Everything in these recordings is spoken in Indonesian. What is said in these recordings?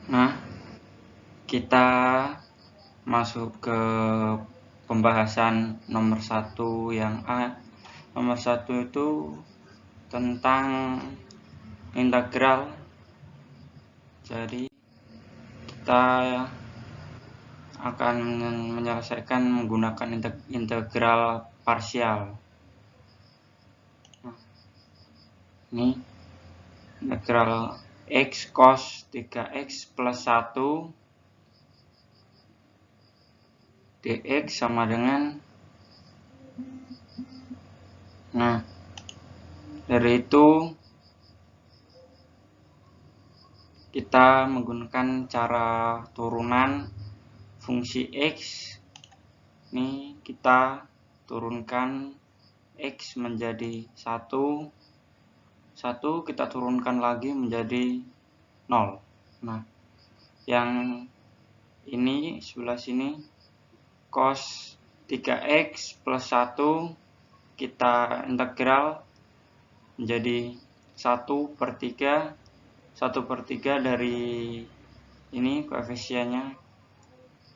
Nah, kita masuk ke pembahasan nomor 1 yang A. Nomor 1 itu tentang integral. Jadi kita akan menyelesaikan menggunakan integral parsial. Nah, ini integral x cos 3x plus 1 dx sama dengan, nah dari itu kita menggunakan cara turunan fungsi x. Ini kita turunkan x menjadi 1, kita turunkan lagi menjadi 0. Nah, yang ini sebelah sini cos 3x plus 1 kita integral menjadi 1/3. 1/3 dari ini koefisiennya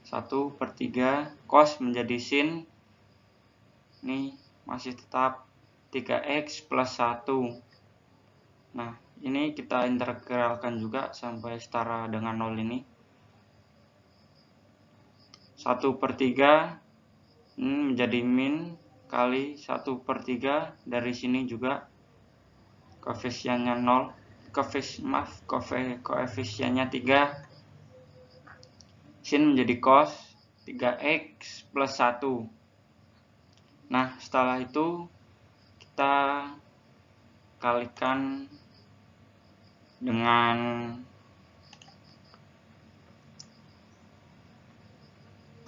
1/3, cos menjadi sin, ini masih tetap 3x plus 1. Nah, ini kita integralkan juga sampai setara dengan 0 ini. 1/3 ini menjadi min kali 1/3 dari sini juga koefisiennya 0, koefisiennya 3, sin menjadi cos 3x plus 1. Nah, setelah itu kita kalikan dengan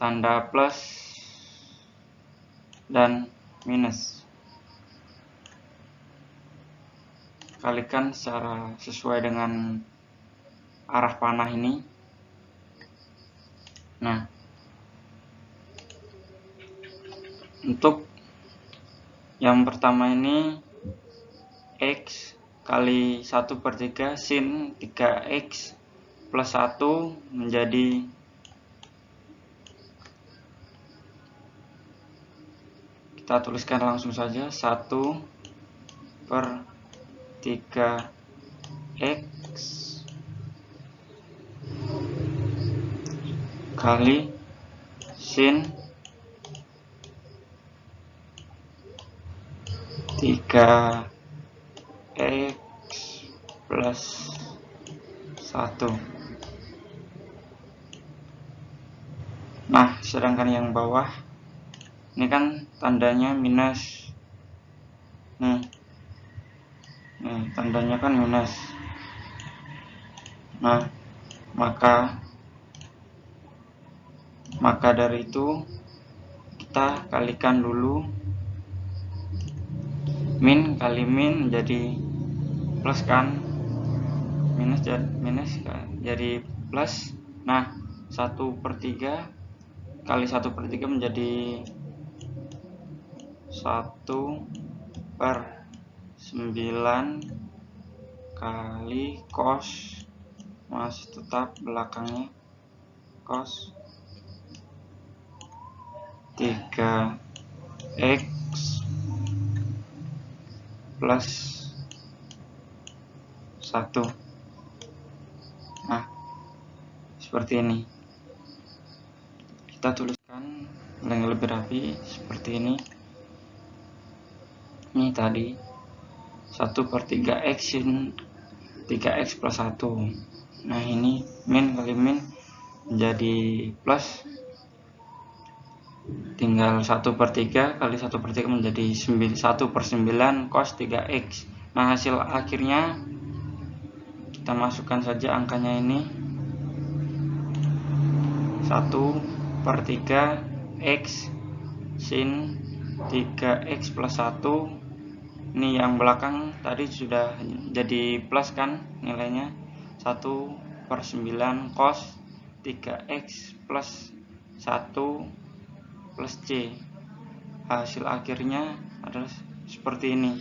tanda plus dan minus. Kalikan secara sesuai dengan arah panah ini. Nah, untuk yang pertama ini x kali 1/3 sin 3x plus 1 menjadi kita tuliskan langsung saja 1/3x kali sin 3x plus 1. Nah, sedangkan yang bawah ini kan tandanya minus. Nih tandanya kan minus. Nah, maka dari itu kita kalikan dulu min kali min menjadi plus kan, minus jadi plus. Nah, 1/3 kali 1/3 menjadi 1/9 kali cos, masih tetap belakangnya cos 3x plus 1. Nah, seperti ini. Kita tuliskan yang lebih rapi seperti ini. Ini tadi 1/3x sin 3x plus 1. Nah, ini min kali min menjadi plus, tinggal 1/3 kali 1/3 menjadi 1/9 cos 3x. Nah, hasil akhirnya kita masukkan saja angkanya ini 1/3 x sin 3x plus 1. Ini yang belakang tadi sudah jadi plus kan nilainya, 1/9 cos 3x plus 1 plus c. Hasil akhirnya adalah seperti ini.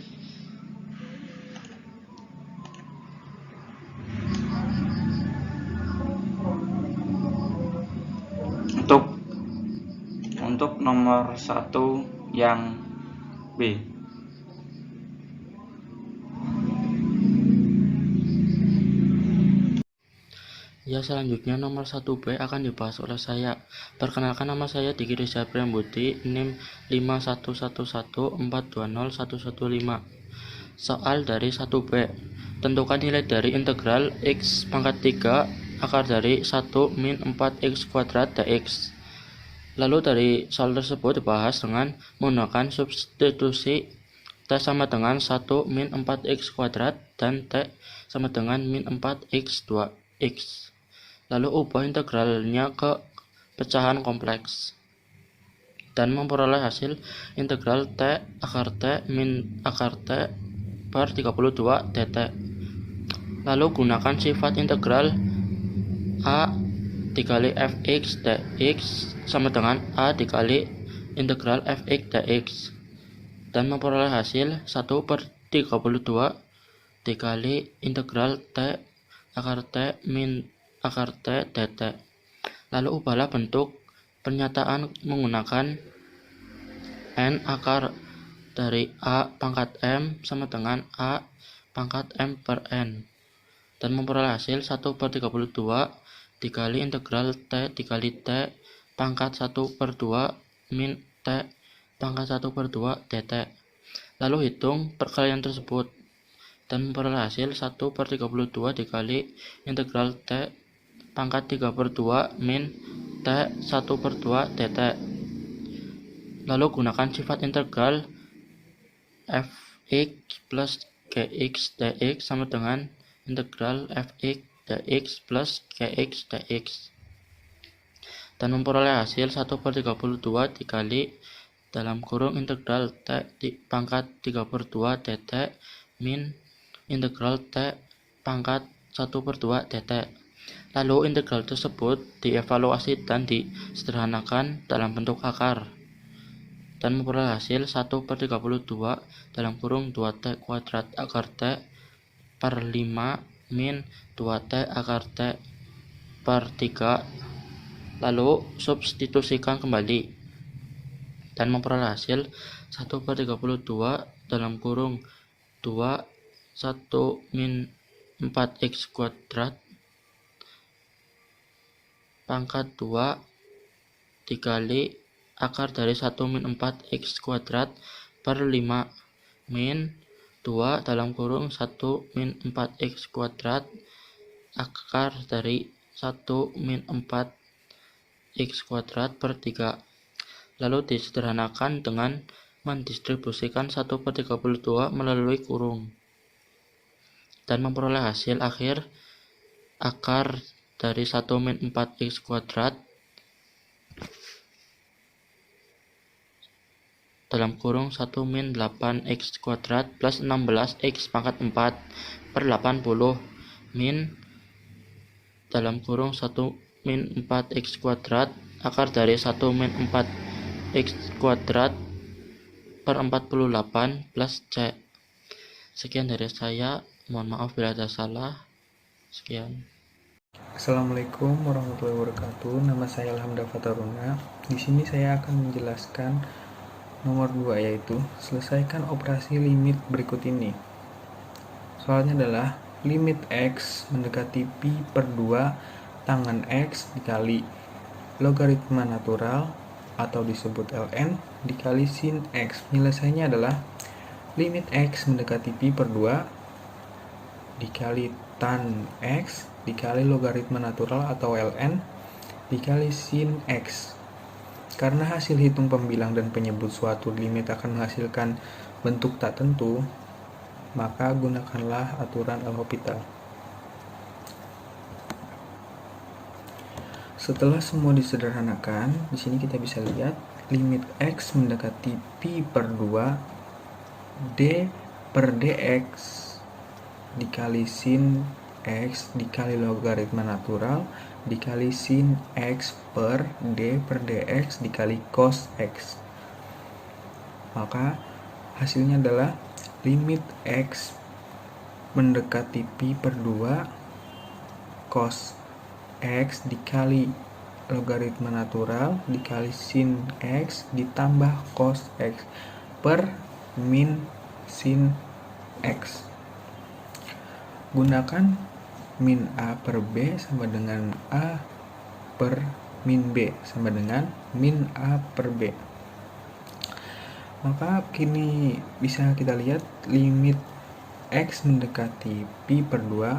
untuk nomor 1 yang B. Ya, selanjutnya nomor 1B akan dibahas oleh saya. Perkenalkan, nama saya Diki Rizal Priambuti, NIM 5111420115. Soal dari 1B. Tentukan nilai dari integral x pangkat 3 akar dari 1 min 4x kuadrat dx. Lalu dari soal tersebut dibahas dengan menggunakan substitusi t sama dengan 1 min 4x kuadrat dan t sama dengan min 4x 2x. Lalu ubah integralnya ke pecahan kompleks dan memperoleh hasil integral t akar t min akar t per 32 dt. Lalu gunakan sifat integral a dikali fx dx sama dengan a dikali integral fx dx dan memperoleh hasil 1 per 32 dikali integral t akar t min akar t dt. Lalu ubahlah bentuk pernyataan menggunakan n akar dari a pangkat m sama dengan a pangkat m per n dan memperoleh hasil 1 per 32 dikali integral t dikali t pangkat 1 per 2 min t pangkat 1 per 2 dt. Lalu hitung perkalian tersebut dan memperoleh hasil 1 per 32 dikali integral t pangkat 3 per 2 min t 1 per 2 dt. Lalu gunakan sifat integral fx plus gx dx sama dengan integral fx dx plus gx dx dan memperoleh hasil 1 per 32 dikali dalam kurung integral t pangkat 3 per 2 dt min integral t pangkat 1 per 2 dt. Lalu integral tersebut dievaluasi dan disederhanakan dalam bentuk akar dan memperoleh hasil 1 per 32 dalam kurung 2t kuadrat akar t per 5 min 2t akar t per 3. Lalu substitusikan kembali dan memperoleh hasil 1 per 32 dalam kurung 2 1 min 4x kuadrat pangkat 2 dikali akar dari 1 min 4x kuadrat per 5 min 2 dalam kurung 1 min 4x kuadrat akar dari 1 min 4x kuadrat per 3. Lalu disederhanakan dengan mendistribusikan 1 per 32 melalui kurung dan memperoleh hasil akhir akar dari 1 min 4x kuadrat dalam kurung 1 min 8x kuadrat plus 16x pangkat 4 per 80 min dalam kurung 1 min 4x kuadrat akar dari 1 min 4x kuadrat per 48 plus c. Sekian dari saya, mohon maaf bila ada salah. Sekian. Assalamualaikum warahmatullahi wabarakatuh. Nama saya Alhamda Fataruna. Di sini saya akan menjelaskan nomor 2, yaitu selesaikan operasi limit berikut ini. Soalnya adalah limit x mendekati pi per 2 tangan x dikali logaritma natural atau disebut ln dikali sin x. Penyelesaiannya adalah limit x mendekati pi per 2 dikali tan x dikali logaritma natural atau ln dikali sin x. Karena hasil hitung pembilang dan penyebut suatu limit akan menghasilkan bentuk tak tentu, maka gunakanlah aturan L'Hopital. Setelah semua disederhanakan, di sini kita bisa lihat limit x mendekati pi per 2 d per dx dikali sin x dikali logaritma natural dikali sin x per d per dx dikali cos x. Maka hasilnya adalah limit x mendekati pi per 2 cos x dikali logaritma natural dikali sin X ditambah cos X per min sin X. Gunakan min A per B sama dengan A per min B sama dengan min A per B. Maka kini bisa kita lihat limit X mendekati pi per 2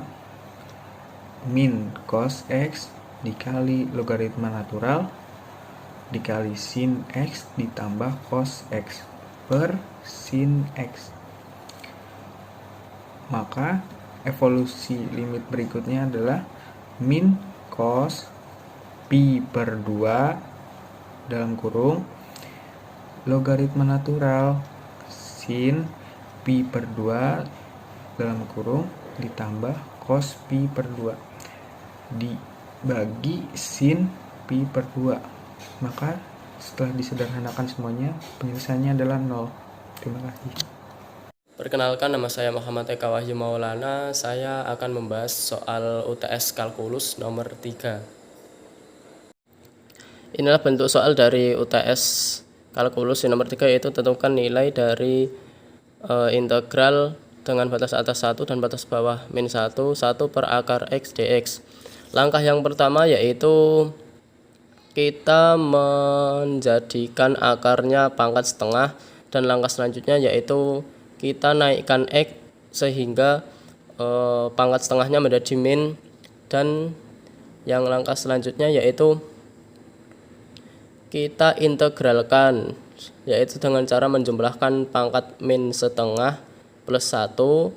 min cos X dikali logaritma natural dikali sin X ditambah cos X per sin X. Maka evolusi limit berikutnya adalah min cos pi per 2 dalam kurung logaritma natural sin pi per 2 dalam kurung ditambah cos pi per 2 dibagi sin pi per 2. Maka setelah disederhanakan semuanya, penyelesaiannya adalah 0. Terima kasih. Perkenalkan, nama saya Muhammad Eka Wahyu Maulana. Saya akan membahas soal UTS Kalkulus nomor 3. Inilah bentuk soal dari UTS Kalkulus nomor 3, yaitu tentukan nilai dari integral dengan batas atas 1 dan batas bawah min 1 per akar X dx. Langkah yang pertama yaitu kita menjadikan akarnya pangkat setengah, dan langkah selanjutnya yaitu kita naikkan X sehingga pangkat setengahnya menjadi min, dan yang langkah selanjutnya yaitu kita integralkan, yaitu dengan cara menjumlahkan pangkat min setengah plus 1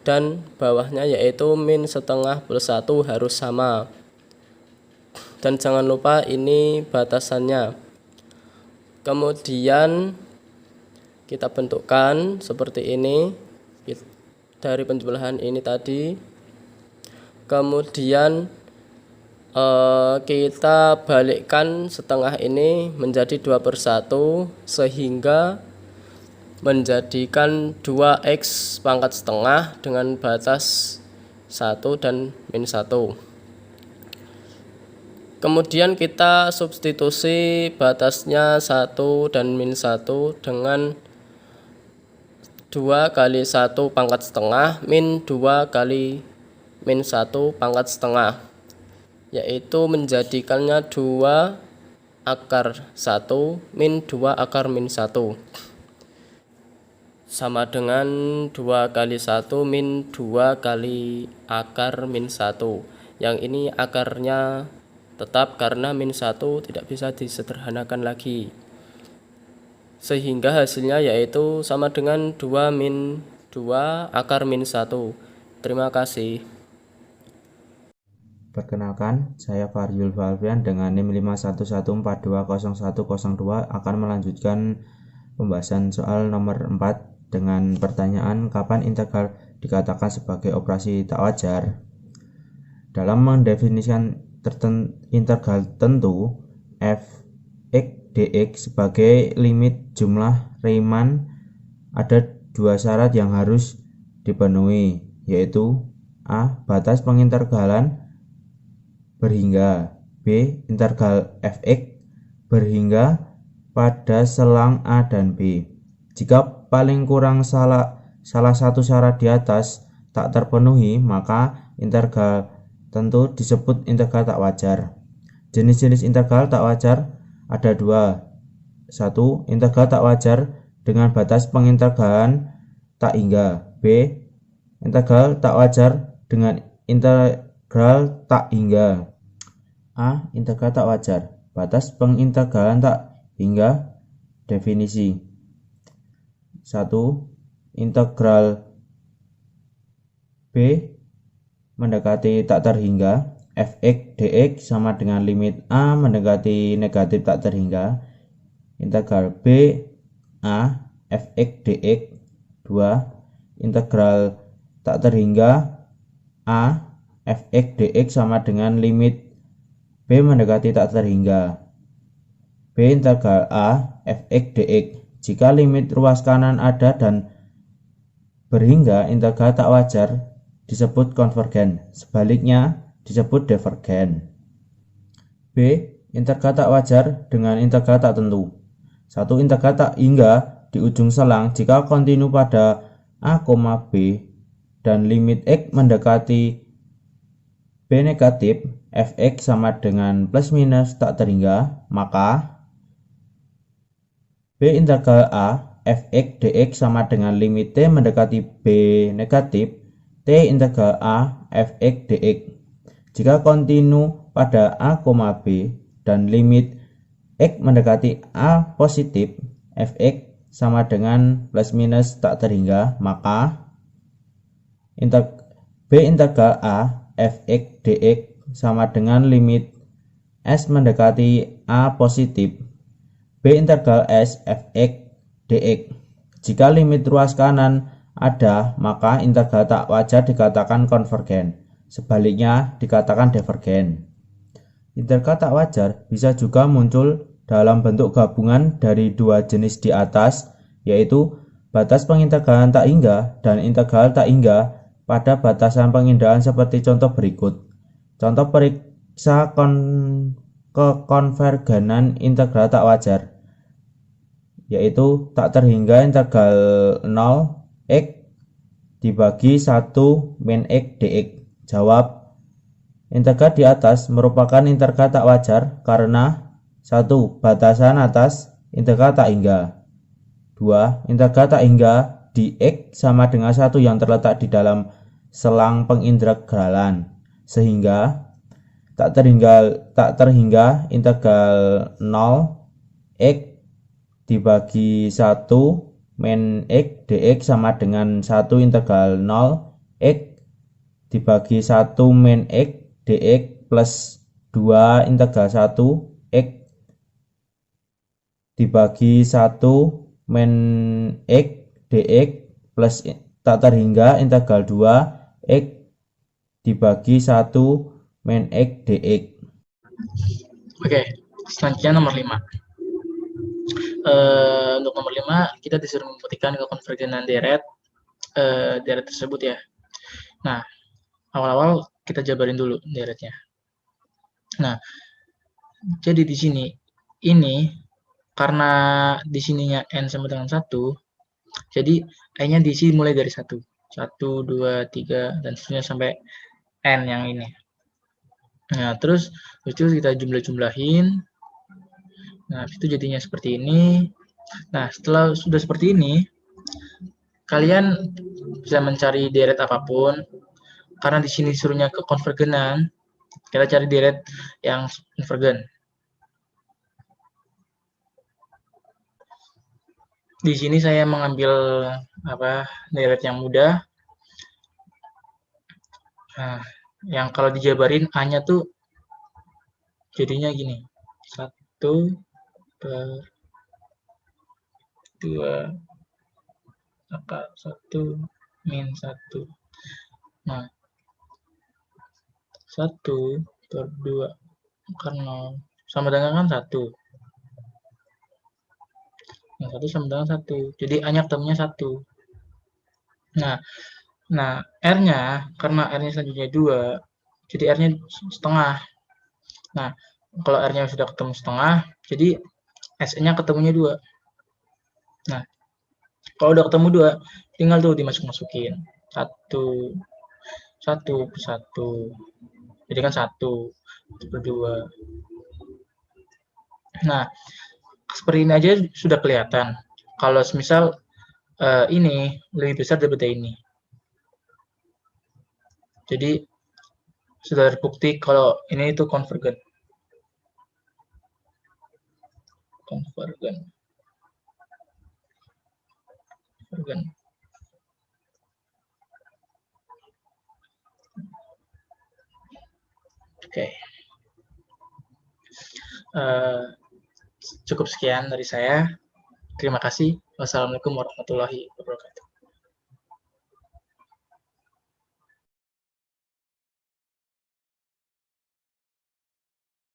dan bawahnya yaitu min setengah plus 1 harus sama. Dan jangan lupa ini batasannya. Kemudian kita bentukkan seperti ini dari penjumlahan ini tadi. Kemudian kita balikkan setengah ini menjadi 2/1 sehingga menjadikan 2x pangkat setengah dengan batas 1 dan min 1. Kemudian kita substitusi batasnya 1 dan min 1 dengan 2 kali 1 pangkat setengah min 2 kali min 1 pangkat setengah, yaitu menjadikannya 2 akar 1 min 2 akar min 1 sama dengan 2 kali 1 min 2 kali akar min 1. Yang ini akarnya tetap karena min 1 tidak bisa disederhanakan lagi, sehingga hasilnya yaitu sama dengan 2 min 2 akar min 1. Terima kasih. Perkenalkan, saya Faryul Valvian dengan NIM 511420102 akan melanjutkan pembahasan soal nomor 4 dengan pertanyaan kapan integral dikatakan sebagai operasi tak wajar. Dalam mendefinisikan integral tentu f x dx sebagai limit jumlah Riemann, ada dua syarat yang harus dipenuhi, yaitu a. batas pengintegralan berhingga, b. integral fx berhingga pada selang a dan b. Jika paling kurang salah satu syarat di atas tak terpenuhi, maka integral tentu disebut integral tak wajar. Jenis-jenis integral tak wajar ada dua. 1. Integral tak wajar dengan batas pengintegralan tak hingga. B. Integral tak wajar dengan integral tak hingga. A. Integral tak wajar, batas pengintegralan tak hingga. Definisi. 1. Integral B mendekati tak terhingga, fx dx sama dengan limit a mendekati negatif tak terhingga. Integral b a fx dx. 2. Integral tak terhingga a fx dx sama dengan limit b mendekati tak terhingga. B. Integral a fx dx. Jika limit ruas kanan ada dan berhingga, integral tak wajar disebut konvergen, sebaliknya disebut divergen. B. integral tak wajar dengan integral tak tentu. 1. Integral tak hingga di ujung selang jika kontinu pada A, B dan limit X mendekati B negatif, fx sama dengan plus minus tak terhingga, maka B integral A fx dx sama dengan limit T mendekati B negatif, T integral A fx dx. Jika kontinu pada A, B dan limit X mendekati A positif, fx sama dengan plus minus tak terhingga, maka B integral A fx dx sama dengan limit S mendekati A positif, B integral S fx dx. Jika limit ruas kanan ada, maka integral tak wajar dikatakan konvergen, sebaliknya dikatakan divergen. Integral tak wajar bisa juga muncul dalam bentuk gabungan dari dua jenis di atas, yaitu batas pengintegralan tak hingga dan integral tak hingga pada batasan pengindahan seperti contoh berikut. Contoh periksa kekonvergenan integral tak wajar, yaitu tak terhingga integral 0 x dibagi 1 min x dx. Jawab, integral di atas merupakan integral tak wajar karena 1. Batasan atas integral tak hingga. 2. Integral tak hingga di x sama dengan 1 yang terletak di dalam selang pengintegralan, sehingga tak terhingga integral 0 x dibagi 1 min x dx sama dengan 1 integral 0 x dibagi 1 min x dx plus 2 integral 1 x dibagi 1 min x dx plus tak terhingga integral 2 x dibagi 1 min x dx. Oke, selanjutnya nomor 5. Untuk nomor 5, kita disuruh membuktikan kekonvergenan deret tersebut ya. Nah, awal-awal kita jabarin dulu deretnya. Nah, jadi di sini ini karena di sininya n sama dengan 1, jadi n-nya diisi mulai dari 1, 2, 3 dan seterusnya sampai n yang ini. Nah, terus itu kita jumlah-jumlahin. Nah, itu jadinya seperti ini. Nah, setelah sudah seperti ini, kalian bisa mencari deret apapun. Karena di sini disuruhnya kekonvergenan, kita cari deret yang konvergen. Di sini saya mengambil deret yang mudah. Nah, yang kalau dijabarin A-nya tuh jadinya gini. 1 per 2 1 min 1. Nah, 1 per 2 kan 0 sama dengan kan 1. Yang 1 sama dengan 1. Jadi A-nya ketemunya 1. Nah, R-nya, karena R-nya selanjutnya 2, jadi R-nya setengah. Nah, kalau R-nya sudah ketemu setengah, jadi SN-nya ketemunya 2. Nah, kalau udah ketemu 2, tinggal tuh dimasuk-masukin. 1 per 1. Jadi kan 1 per 2. Nah, seperti ini aja sudah kelihatan. Kalau misal ini lebih besar daripada ini. Jadi sudah terbukti kalau ini itu konvergen. Oke. Cukup sekian dari saya. Terima kasih. Wassalamualaikum warahmatullahi wabarakatuh.